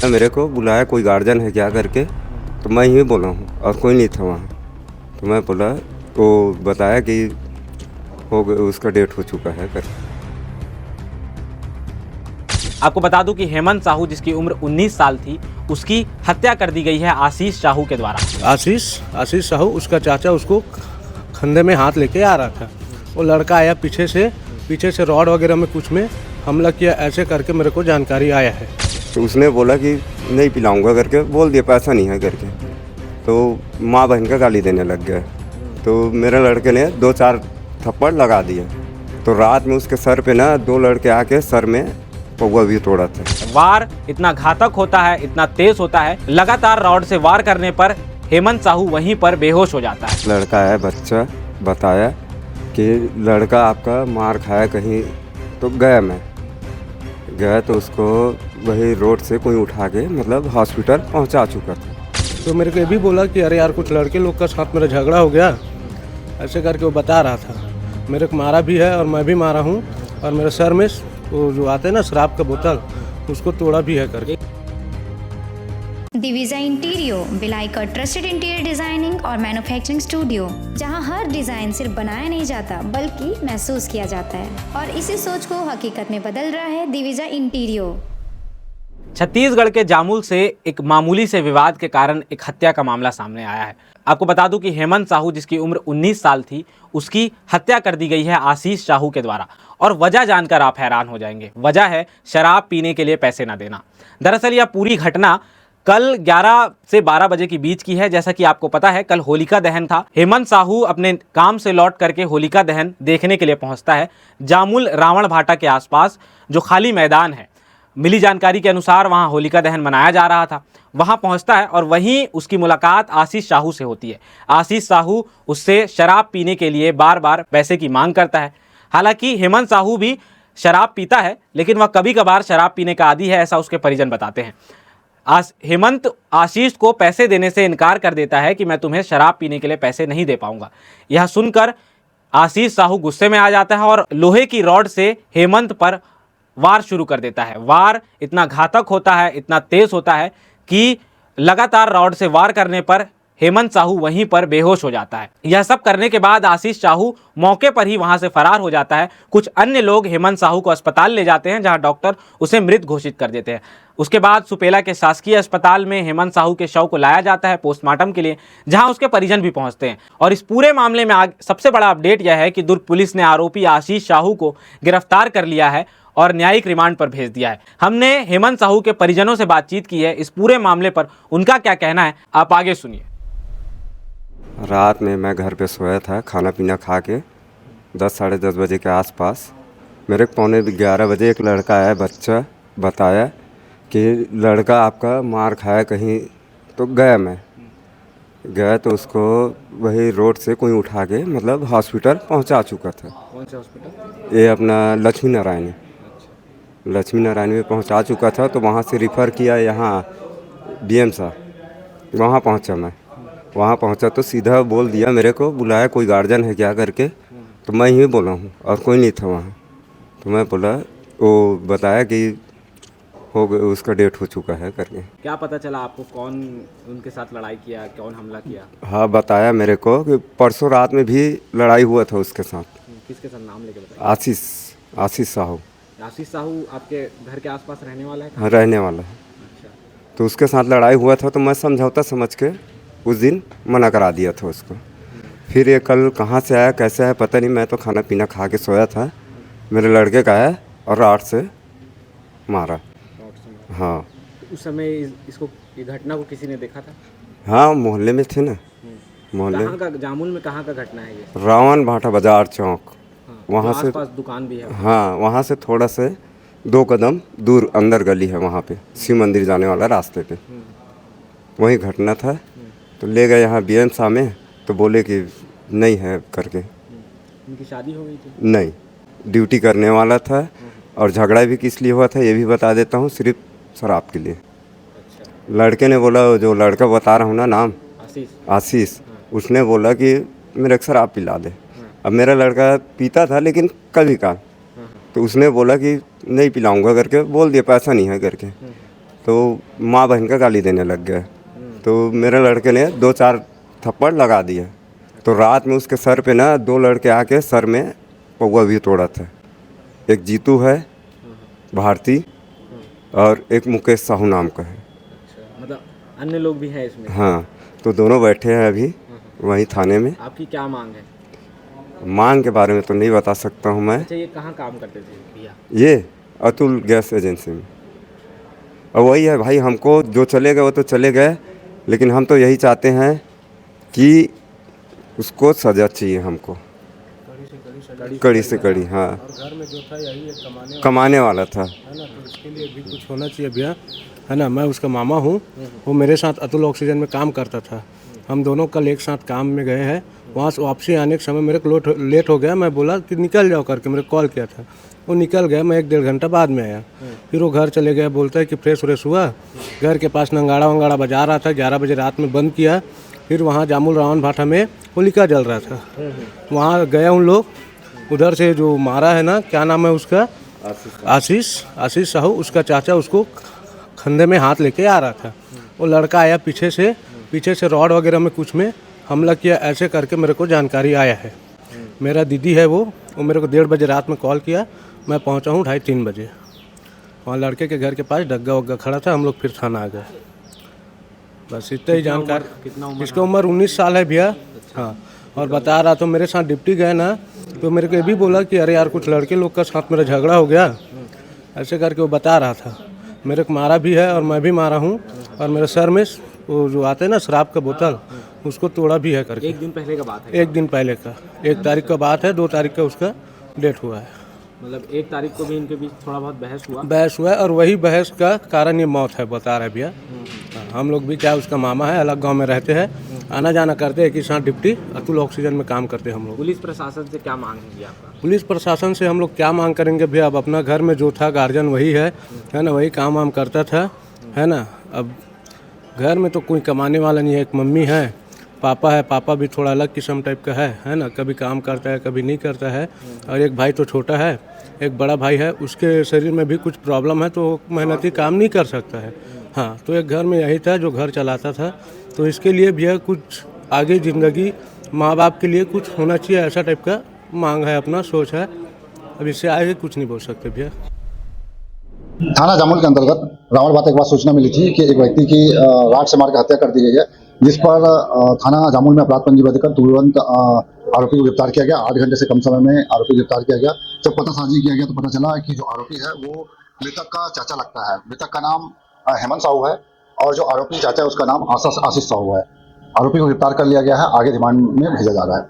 मेरे को बुलाया कोई गार्जियन है क्या करके, तो मैं ही बोला हूँ और कोई नहीं था वहाँ। तो मैं बोला तो बताया कि हो गया, उसका डेट हो चुका है करके। आपको बता दूं कि हेमंत साहू जिसकी उम्र 19 साल थी उसकी हत्या कर दी गई है आशीष साहू के द्वारा। आशीष साहू, उसका चाचा उसको कंधे में हाथ लेके आ रहा था। वो लड़का आया पीछे से रॉड वगैरह में कुछ में हमला किया, ऐसे करके मेरे को जानकारी आया है। तो उसने बोला कि नहीं पिलाऊंगा करके बोल दिया, पैसा नहीं है करके। तो माँ बहन का गाली देने लग गया। तो मेरे लड़के ने 2-4 थप्पड़ लगा दिए। तो रात में उसके सर पे ना 2 लड़के आके सर में पौवा भी तोड़ा था। वार इतना घातक होता है, इतना तेज होता है, लगातार रॉड से वार करने पर हेमंत साहू वहीं पर बेहोश हो जाता है। लड़का है, बच्चा बताया कि लड़का आपका मार खाया कहीं। तो गया तो उसको वही रोड से कोई उठा के मतलब हॉस्पिटल पहुंचा चुका था। तो मेरे को ये भी बोला कि अरे यार कुछ लड़के लोग का साथ मेरा झगड़ा हो गया, ऐसे करके वो बता रहा था। मेरे को मारा भी है और मैं भी मारा हूँ, और मेरे सर में वो जो आते हैं ना शराब का बोतल, उसको तोड़ा भी है करके। दिविजा इंटीरियो भिलाई का ट्रस्टेड इंटीरियर डिजाइनिंग और मैन्युफैक्चरिंग स्टूडियो, जहां हर डिजाइन सिर्फ बनाया नहीं जाता बल्कि महसूस किया जाता है, और इसी सोच को हकीकत में बदल रहा है दिविजा इंटीरियो। छत्तीसगढ़ के जामुल से एक मामूली से विवाद के कारण एक हत्या का मामला सामने आया है। आपको बता दूं कि हेमंत साहू जिसकी उम्र 19 साल थी उसकी हत्या कर दी गई है आशीष साहू के द्वारा, और वजह जानकर आप हैरान हो जाएंगे। वजह है शराब पीने के लिए पैसे ना देना। दरअसल यह पूरी घटना कल 11 से 12 बजे के बीच की है। जैसा कि आपको पता है कल होलिका दहन था। हेमंत साहू अपने काम से लौट करके होलिका दहन देखने के लिए पहुंचता है जामुल रावण भाटा के आसपास जो खाली मैदान है। मिली जानकारी के अनुसार वहां होलिका दहन मनाया जा रहा था। वहां पहुंचता है और वहीं उसकी मुलाकात आशीष साहू से होती है। आशीष साहू उससे शराब पीने के लिए बार बार पैसे की मांग करता है। हालांकि हेमंत साहू भी शराब पीता है, लेकिन वह कभी कभार शराब पीने का आदी है, ऐसा उसके परिजन बताते हैं। हेमंत आशीष को पैसे देने से इनकार कर देता है कि मैं तुम्हें शराब पीने के लिए पैसे नहीं दे पाऊंगा। यह सुनकर आशीष साहू गुस्से में आ जाता है और लोहे की रॉड से हेमंत पर वार शुरू कर देता है। वार इतना घातक होता है, इतना तेज होता है कि लगातार रॉड से वार करने पर हेमंत साहू वहीं पर बेहोश हो जाता है। यह सब करने के बाद आशीष साहू मौके पर ही वहां से फरार हो जाता है। कुछ अन्य लोग हेमंत साहू को अस्पताल ले जाते हैं, जहां डॉक्टर उसे मृत घोषित कर देते हैं। उसके बाद सुपेला के शासकीय अस्पताल में हेमंत साहू के शव को लाया जाता है पोस्टमार्टम के लिए, जहां उसके परिजन भी पहुंचते हैं। और इस पूरे मामले में सबसे बड़ा अपडेट यह है कि दुर्ग पुलिस ने आरोपी आशीष साहू को गिरफ्तार कर लिया है और न्यायिक रिमांड पर भेज दिया है। हमने हेमंत साहू के परिजनों से बातचीत की है। इस पूरे मामले पर उनका क्या कहना है, आप आगे सुनिए। रात में मैं घर पे सोया था, खाना पीना खा के 10-10:30 बजे के आसपास मेरे 11:15 बजे एक लड़का है, बच्चा बताया कि लड़का आपका मार खाया कहीं। तो गया तो उसको वही रोड से कोई उठा के मतलब हॉस्पिटल पहुंचा चुका था। कौन सा हॉस्पिटल? ये अपना लक्ष्मी नारायण में पहुंचा चुका था। तो वहाँ से रिफ़र किया यहाँ BM साहब। वहाँ पहुँचा मैं। वहाँ पहुँचा तो सीधा बोल दिया, मेरे को बुलाया कोई गार्जियन है क्या करके। तो मैं ही बोला हूँ और कोई नहीं था वहाँ। तो मैं बोला, वो बताया कि हो गया, उसका डेट हो चुका है करके। क्या पता चला आपको कौन उनके साथ लड़ाई किया, कौन हमला किया? हाँ, बताया मेरे को कि परसों रात में भी लड़ाई हुआ था उसके साथ। किसके साथ, नाम लेके बताइए। आशीष साहू। आशीष साहू आपके घर के आसपास रहने वाला है? हाँ, रहने वाला है। अच्छा। तो उसके साथ लड़ाई हुआ था, तो मैं समझौता समझ के उस दिन मना करा दिया था उसको। फिर ये कल कहाँ से आया कैसे आया पता नहीं। मैं तो खाना पीना खा के सोया था। मेरे लड़के का आया और रॉड से मारा। हाँ। उस समय इसको, ये घटना को किसी ने देखा था? हाँ, मोहल्ले में थे ना। मोहल्ले कहाँ का, जामुल में कहाँ का घटना है ये? रावण भाटा बाजार चौक। हाँ, वहाँ से आसपास दुकान भी है? हाँ, वहाँ से थोड़ा से 2 कदम दूर अंदर गली है, वहाँ पे शिव मंदिर जाने वाला रास्ते पे वही घटना था। तो ले गए यहाँ BM साहब में, तो बोले कि नहीं है करके। उनकी शादी हो गई थी? नहीं, ड्यूटी करने वाला था। और झगड़ा भी किस लिए हुआ था ये भी बता देता हूँ, सिर्फ शराब के लिए। अच्छा। लड़के ने बोला, जो लड़का बता रहा हूँ ना नाम, आशीष, उसने बोला कि मेरे को शराब पिला दे। अब मेरा लड़का पीता था लेकिन कभी का, तो उसने बोला कि नहीं पिलाऊंगा करके बोल दिया, पैसा नहीं है करके। तो माँ बहन का गाली देने लग गए। तो मेरे लड़के ने 2-4 थप्पड़ लगा दिए। तो रात में उसके सर पे ना 2 लड़के आके सर में पौवा भी तोड़ा था। एक जीतू है भारती और एक मुकेश साहू नाम का है। मतलब अन्य लोग भी हैं इसमें? हाँ, तो दोनों बैठे हैं अभी वहीं थाने में। आपकी क्या मांग है? मांग के बारे में तो नहीं बता सकता हूँ मैं। अच्छा, ये कहाँ काम करते थे भैया? ये अतुल गैस एजेंसी में। और वही है भाई, हमको जो चले गए वो तो चले गए, लेकिन हम तो यही चाहते हैं कि उसको सज़ा चाहिए हमको, कड़ी से कड़ी। हाँ, घर में जो था यही एक कमाने वाला था। है ना, तो इसके लिए भी कुछ होना चाहिए भैया, है ना। मैं उसका मामा हूँ, वो मेरे साथ अतुल ऑक्सीजन में काम करता था। हम दोनों कल एक साथ काम में गए हैं। वहाँ से वापसी आने के समय मेरे को लेट हो गया। मैं बोला कि निकल जाओ करके, मेरे कॉल किया था। वो निकल गया, मैं 1-1.5 घंटा बाद में आया। फिर वो घर चले गया, बोलता है कि फ्रेश व्रेश हुआ। घर के पास नंगाड़ा वंगाड़ा बजा रहा था, 11 बजे रात में बंद किया। फिर वहाँ जामुल रावण भाटा में होलिका जल रहा था। वहाँ गए उन लोग, उधर से जो मारा है ना, क्या नाम है उसका, आशीष साहू, उसका चाचा उसको कंधे में हाथ लेके आ रहा था। वो लड़का आया पीछे से रॉड वगैरह में कुछ में हमला किया। ऐसे करके मेरे को जानकारी आया है। मेरा दीदी है वो मेरे को 1:30 बजे रात में कॉल किया। मैं पहुंचा हूँ 2:30-3 बजे। वहाँ लड़के के घर के पास डग्गा वग्गा खड़ा था। हम लोग फिर थाना आ गए। बस इतना ही जानकारी। इसकी उम्र 19 साल है भैया। हाँ, और बता रहा तो मेरे साथ डिप्टी गए ना, तो मेरे को ये भी बोला कि अरे यार कुछ लड़के लोग का साथ मेरा झगड़ा हो गया। ऐसे करके वो बता रहा था। मेरे को मारा भी है और मैं भी मारा हूँ। और मेरे सर में वो जो आते हैं ना शराब का बोतल, उसको तोड़ा भी है करके। 1 दिन पहले का बात है? 1 दिन पहले का, 1 तारीख का बात है। 2 तारीख का उसका डेट हुआ है। मतलब 1 तारीख को भी इनके बीच थोड़ा बहुत बहस हुआ है, और वही बहस का कारण ये मौत है, बता रहे भैया। हम लोग भी क्या उसका मामा है, अलग गांव में रहते हैं, आना जाना करते हैं। एक ही साथ डिप्टी अतुल ऑक्सीजन में काम करते हैं हम लोग। पुलिस प्रशासन से क्या मांग है आपका? पुलिस प्रशासन से हम लोग क्या मांग करेंगे भैया? अब अपना घर में जो था गार्जियन वही है ना, वही काम वाम करता था, है ना। अब घर में तो कोई कमाने वाला नहीं है। एक मम्मी है, पापा है। पापा भी थोड़ा अलग किस्म टाइप का है ना, कभी काम करता है कभी नहीं करता है। और एक भाई तो छोटा है, एक बड़ा भाई है, उसके शरीर में भी कुछ प्रॉब्लम है, तो मेहनती काम नहीं कर सकता है। हाँ, तो एक घर में यही था जो घर चलाता था। तो इसके लिए भैया कुछ आगे ज़िंदगी माँ बाप के लिए कुछ होना चाहिए, ऐसा टाइप का मांग है, अपना सोच है। अब इससे आगे कुछ नहीं बोल सकते भैया। थाना जामुल के अंतर्गत रावण भाटा के बाद सूचना मिली थी कि एक व्यक्ति की राड से मार के हत्या कर दी गई है, जिस पर थाना जामुल में अपराध पंजीबद्ध कर तुरंत आरोपी को गिरफ्तार किया गया। 8 घंटे से कम समय में आरोपी गिरफ्तार किया गया। जब पतासाजी किया गया तो पता चला कि जो आरोपी है वो मृतक का चाचा लगता है। मृतक का नाम हेमंत साहू है और जो आरोपी चाचा है उसका नाम आशीष साहू है। आरोपी को गिरफ्तार कर लिया गया है, आगे रिमांड में भेजा जा रहा है।